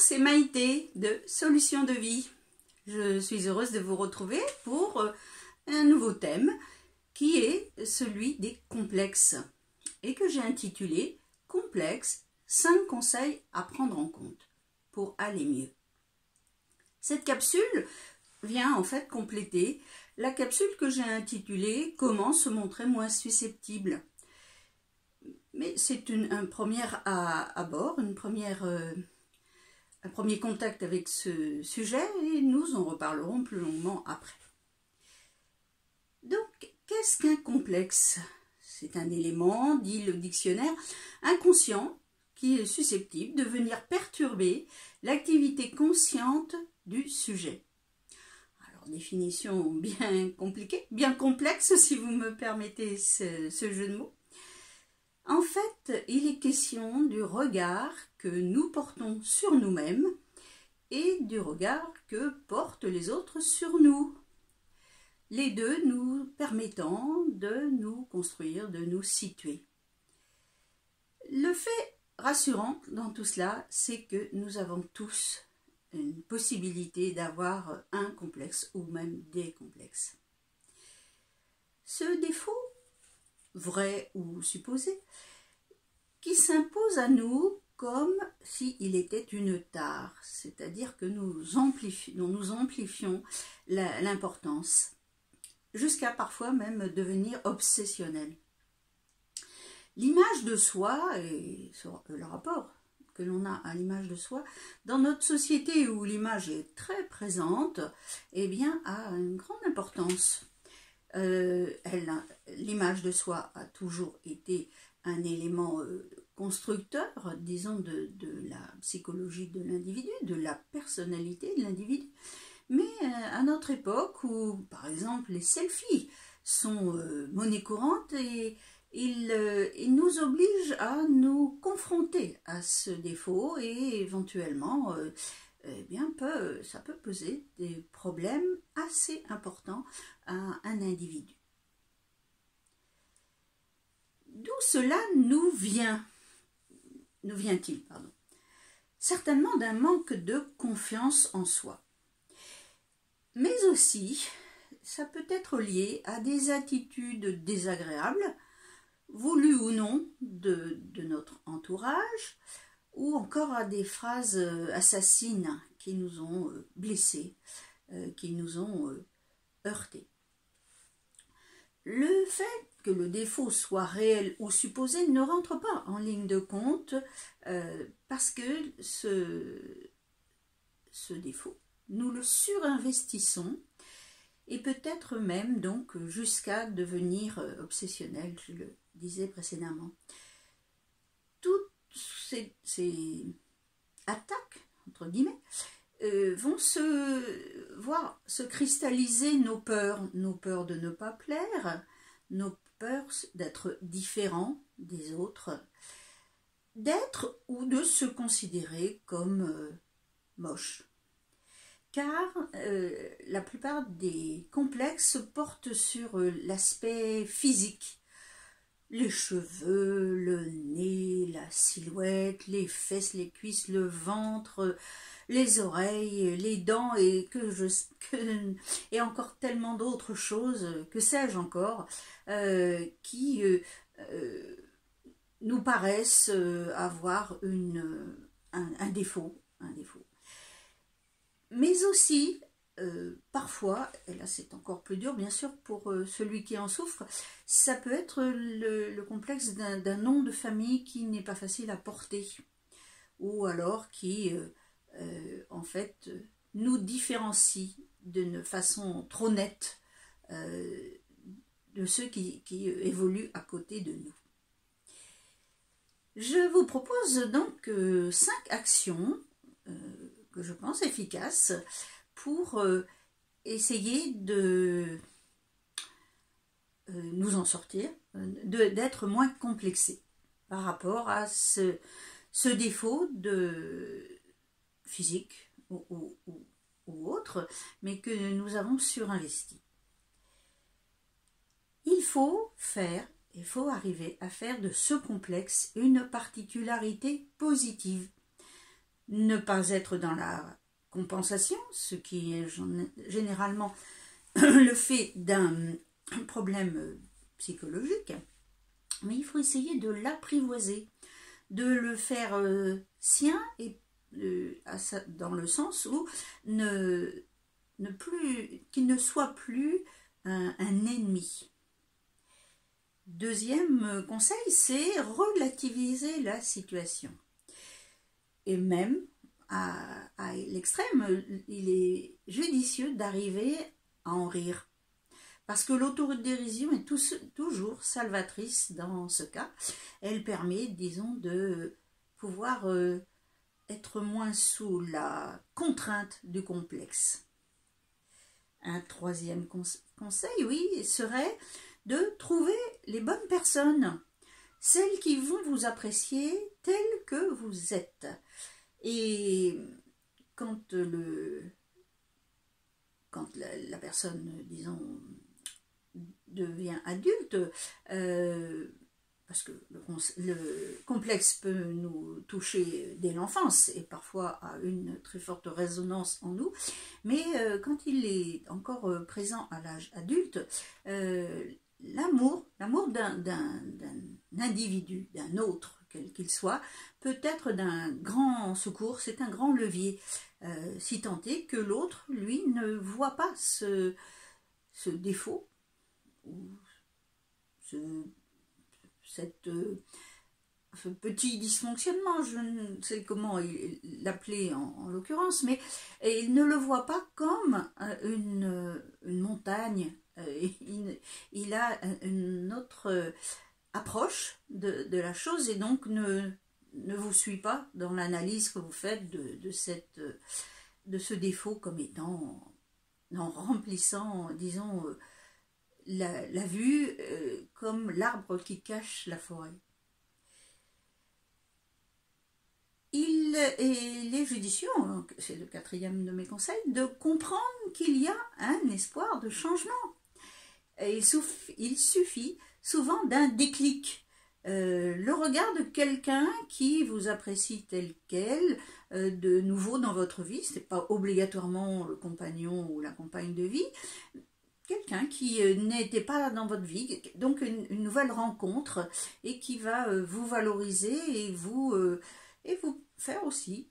c'est Maïté de Solutions de Vie. Je suis heureuse de vous retrouver pour un nouveau thème qui est celui des complexes et que j'ai intitulé « Complexes, 5 conseils à prendre en compte pour aller mieux ». Cette capsule vient en fait compléter la capsule que j'ai intitulée « Comment se montrer moins susceptible ». Mais c'est un premier abord, un premier contact avec ce sujet et nous en reparlerons plus longuement après. Donc, qu'est-ce qu'un complexe? C'est un élément, dit le dictionnaire, inconscient qui est susceptible de venir perturber l'activité consciente du sujet. Alors, définition bien compliquée, bien complexe si vous me permettez ce jeu de mots. En fait, il est question du regard que nous portons sur nous-mêmes et du regard que portent les autres sur nous. Les deux nous permettant de nous construire, de nous situer. Le fait rassurant dans tout cela, c'est que nous avons tous une possibilité d'avoir un complexe ou même des complexes. Ce défaut, vrai ou supposé, qui s'impose à nous comme s'il était une tare, c'est-à-dire que nous amplifions l'importance, jusqu'à parfois même devenir obsessionnel. L'image de soi et le rapport que l'on a à l'image de soi, dans notre société où l'image est très présente, eh bien, a une grande importance. L'image de soi a toujours été un élément constructeur, disons, de la psychologie de l'individu, de la personnalité de l'individu. Mais à notre époque, où par exemple les selfies sont monnaie courante, et ils nous obligent à nous confronter à ce défaut et éventuellement, eh bien, ça peut poser des problèmes assez importants à un individu. D'où cela nous vient-il, pardon? Certainement d'un manque de confiance en soi. Mais aussi, ça peut être lié à des attitudes désagréables, voulues ou non, de notre entourage, ou encore à des phrases assassines qui nous ont blessés, qui nous ont heurtés. Le fait que le défaut soit réel ou supposé ne rentre pas en ligne de compte parce que ce défaut, nous le surinvestissons et peut-être même donc jusqu'à devenir obsessionnel, je le disais précédemment. Toutes ces attaques, entre guillemets, vont voir se cristalliser nos peurs de ne pas plaire, nos peurs d'être différents des autres, d'être ou de se considérer comme moche. Car la plupart des complexes portent sur l'aspect physique. Les cheveux, le nez, la silhouette, les fesses, les cuisses, le ventre, les oreilles, les dents et encore tellement d'autres choses, que sais-je encore, qui nous paraissent avoir un défaut. Mais aussi, parfois, et là c'est encore plus dur bien sûr pour celui qui en souffre, ça peut être le complexe d'un nom de famille qui n'est pas facile à porter, ou alors qui en fait nous différencie d'une façon trop nette de ceux qui évoluent à côté de nous. Je vous propose donc 5 actions que je pense efficaces pour essayer de nous en sortir, d'être moins complexés par rapport à ce défaut physique ou autre, mais que nous avons surinvesti. Il faut arriver à faire de ce complexe une particularité positive. ne pas être dans la compensation, ce qui est généralement le fait d'un problème psychologique, mais il faut essayer de l'apprivoiser, de le faire sien, et dans le sens où qu'il ne soit plus un ennemi. Deuxième conseil, c'est relativiser la situation. Et même à l'extrême, il est judicieux d'arriver à en rire. Parce que l'autodérision est toujours salvatrice dans ce cas. Elle permet, disons, de pouvoir être moins sous la contrainte du complexe. Un troisième conseil, oui, serait de trouver les bonnes personnes, celles qui vont vous apprécier telles que vous êtes. Et quand la personne, disons, devient adulte, parce que le complexe peut nous toucher dès l'enfance et parfois a une très forte résonance en nous, mais quand il est encore présent à l'âge adulte, l'amour d'un individu, d'un autre, quel qu'il soit, peut être d'un grand secours, c'est un grand levier, si tant est que l'autre, lui, ne voit pas ce défaut, ou ce petit dysfonctionnement, je ne sais comment l'appeler en l'occurrence, mais il ne le voit pas comme une montagne. Il a une autre approche de la chose, et donc ne vous suit pas dans l'analyse que vous faites de ce défaut comme étant, en remplissant, disons, la vue comme l'arbre qui cache la forêt. Il est judicieux, c'est le quatrième de mes conseils, de comprendre qu'il y a un espoir de changement. Et il suffit souvent d'un déclic. Le regard de quelqu'un qui vous apprécie tel quel, de nouveau dans votre vie, ce n'est pas obligatoirement le compagnon ou la compagne de vie, quelqu'un qui n'était pas dans votre vie, donc une nouvelle rencontre, et qui va vous valoriser et vous faire aussi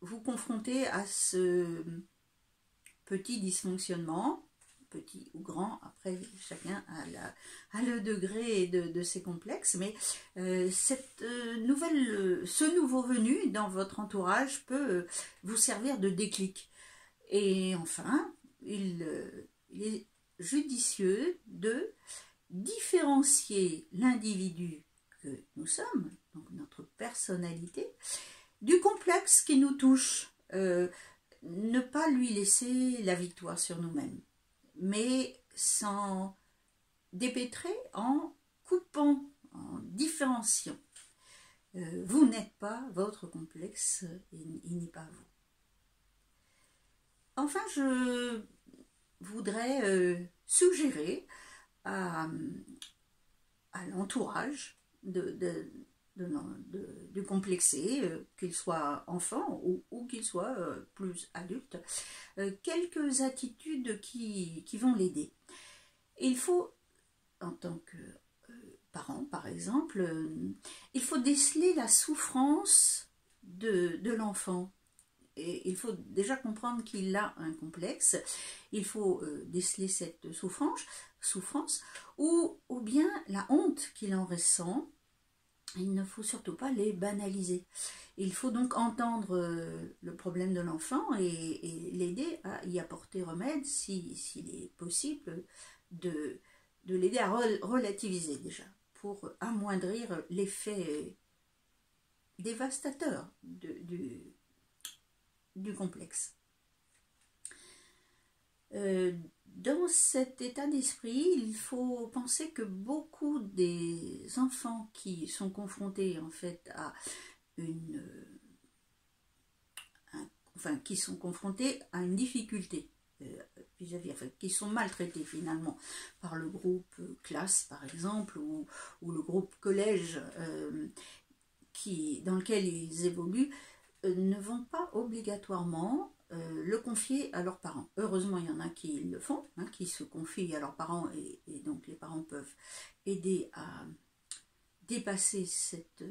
vous confronter à ce petit dysfonctionnement, petit ou grand, après chacun a le degré de ses complexes, mais ce nouveau venu dans votre entourage peut vous servir de déclic. Et enfin, il est judicieux de différencier l'individu que nous sommes, donc notre personnalité, du complexe qui nous touche. Ne pas lui laisser la victoire sur nous-mêmes, mais s'en dépêtrer en coupant, en différenciant. Vous n'êtes pas votre complexe, il n'est pas vous. Enfin, je voudrais suggérer à l'entourage du complexé, qu'il soit enfant ou qu'il soit plus adulte, quelques attitudes qui vont l'aider. Il faut, en tant que parent par exemple, il faut déceler la souffrance de l'enfant. Et il faut déjà comprendre qu'il a un complexe, il faut déceler cette souffrance ou bien la honte qu'il en ressent. Il ne faut surtout pas les banaliser. Il faut donc entendre le problème de l'enfant et l'aider à y apporter remède s'il est possible de l'aider à relativiser déjà, pour amoindrir l'effet dévastateur du complexe. Dans cet état d'esprit, il faut penser que beaucoup des enfants qui sont confrontés en fait à qui sont confrontés à une difficulté qui sont maltraités finalement par le groupe classe par exemple, ou le groupe collège dans lequel ils évoluent, ne vont pas obligatoirement le confier à leurs parents. Heureusement, il y en a qui le font, hein, qui se confient à leurs parents et donc les parents peuvent aider à dépasser cet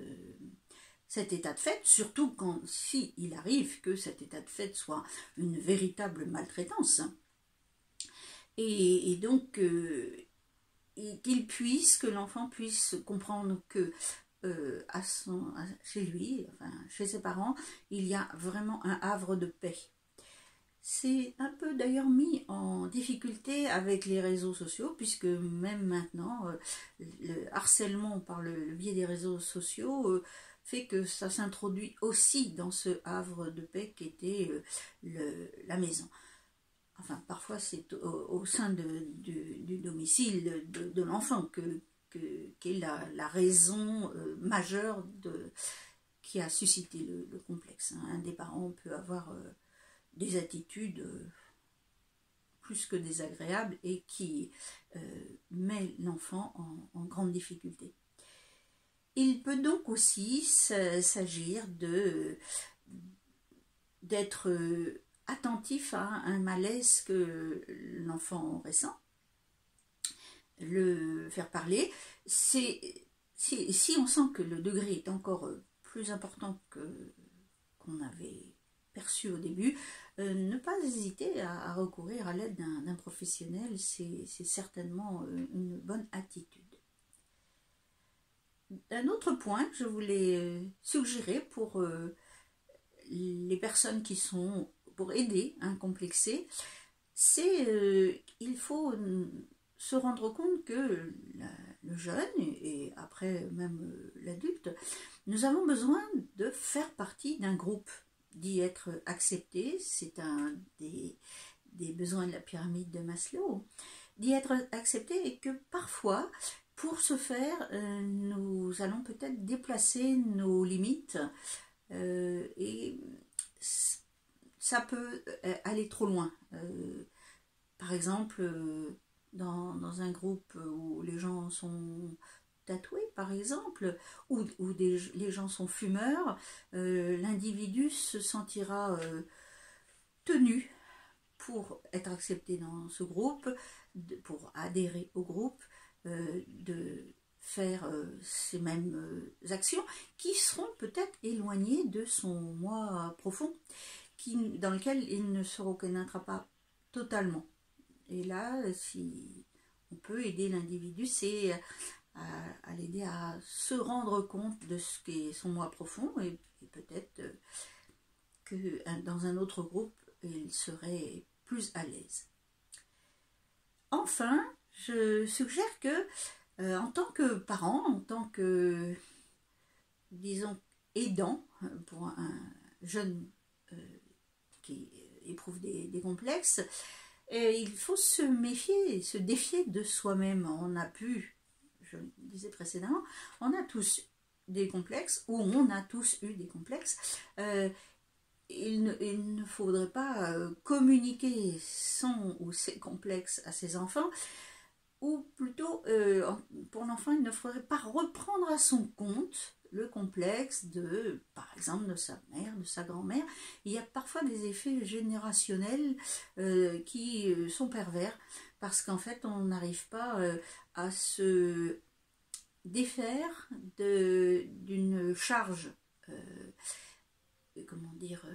état de fait, surtout quand si il arrive que cet état de fait soit une véritable maltraitance. Et donc que l'enfant puisse comprendre que chez lui, enfin, chez ses parents, il y a vraiment un havre de paix. C'est un peu d'ailleurs mis en difficulté avec les réseaux sociaux, puisque même maintenant, le harcèlement par le biais des réseaux sociaux fait que ça s'introduit aussi dans ce havre de paix qu'était la maison. Enfin, parfois c'est au sein du domicile de l'enfant qu'est la raison majeure qui a suscité le complexe. Un des parents peut avoir des attitudes plus que désagréables et qui met l'enfant en grande difficulté. Il peut donc aussi s'agir d'être attentif à un malaise que l'enfant ressent, le faire parler. Si on sent que le degré est encore plus important qu'on avait perçu au début, ne pas hésiter à recourir à l'aide d'un professionnel, c'est certainement une bonne attitude. Un autre point que je voulais suggérer pour les personnes qui sont pour aider un complexé, c'est qu'il faut se rendre compte que le jeune et après même l'adulte, nous avons besoin de faire partie d'un groupe, d'y être accepté. C'est un des besoins de la pyramide de Maslow, d'y être accepté, et que parfois, pour ce faire, nous allons peut-être déplacer nos limites et ça peut aller trop loin. Par exemple, dans un groupe où les gens sont tatoués, par exemple, où les gens sont fumeurs, l'individu se sentira tenu pour être accepté dans ce groupe, pour adhérer au groupe, de faire ces mêmes actions qui seront peut-être éloignées de son moi profond, dans lequel il ne se reconnaîtra pas totalement. Et là, si on peut aider l'individu, c'est à l'aider à se rendre compte de ce qu'est son moi profond, et peut-être que dans un autre groupe, il serait plus à l'aise. Enfin, je suggère que en tant que parent, en tant que, disons, aidant pour un jeune qui éprouve des complexes, il faut se méfier, se défier de soi-même. On a pu, je le disais précédemment, on a tous des complexes, ou on a tous eu des complexes. Il ne faudrait pas communiquer son ou ses complexes à ses enfants, ou plutôt, pour l'enfant, il ne faudrait pas reprendre à son compte le complexe par exemple, de sa mère, de sa grand-mère. Il y a parfois des effets générationnels qui sont pervers, parce qu'en fait, on n'arrive pas à se défaire d'une charge, comment dire,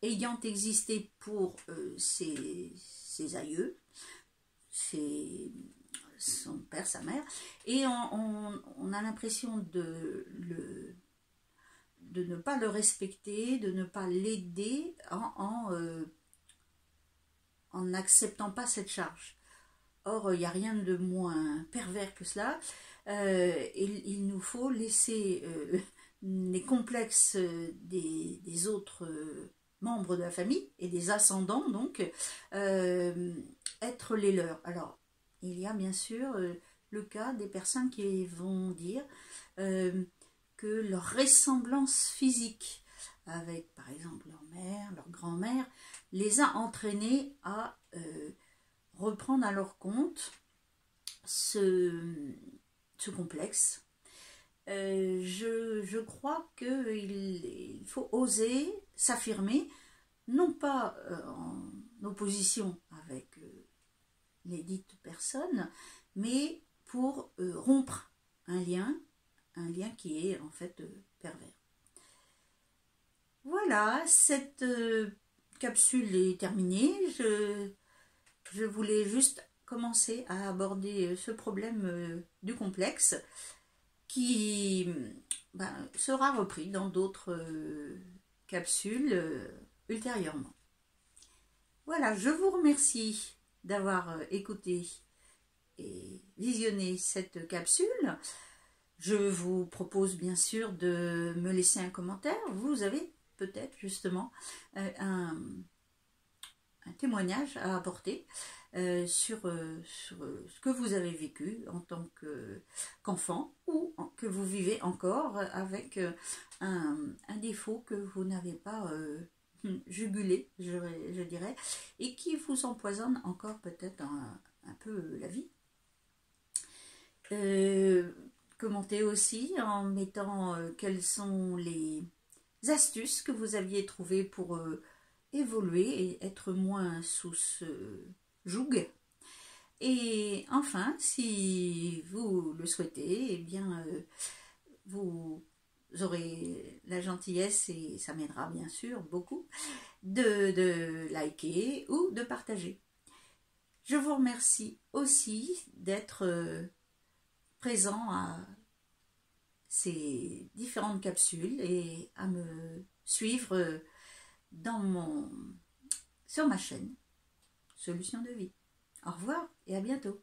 ayant existé pour ses aïeux, son père, sa mère, et on a l'impression de ne pas le respecter, de ne pas l'aider en n'acceptant pas cette charge. Or, il n'y a rien de moins pervers que cela. Il nous faut laisser les complexes des autres membres de la famille et des ascendants, donc, être les leurs. Alors, il y a bien sûr le cas des personnes qui vont dire que leur ressemblance physique avec, par exemple, leur mère, leur grand-mère, les a entraînés à reprendre à leur compte ce complexe. je crois qu'il faut oser s'affirmer, non pas en opposition avec les dites personnes, mais pour rompre un lien qui est en fait pervers. Voilà, cette capsule est terminée. Je voulais juste commencer à aborder ce problème du complexe qui sera repris dans d'autres capsules ultérieurement. Voilà, je vous remercie d'avoir écouté et visionné cette capsule. Je vous propose bien sûr de me laisser un commentaire. Vous avez peut-être justement un témoignage à apporter sur ce que vous avez vécu en tant qu'enfant ou que vous vivez encore avec un défaut que vous n'avez pas jugulé, je dirais, et qui vous empoisonne encore peut-être un peu la vie. Commentez aussi en mettant quelles sont les astuces que vous aviez trouvées pour évoluer et être moins sous ce joug. Et enfin, si vous le souhaitez, eh bien, vous aurez la gentillesse, et ça m'aidera bien sûr beaucoup, de liker ou de partager. Je vous remercie aussi d'être présent à ces différentes capsules et à me suivre sur ma chaîne Solutions de vie. Au revoir et à bientôt.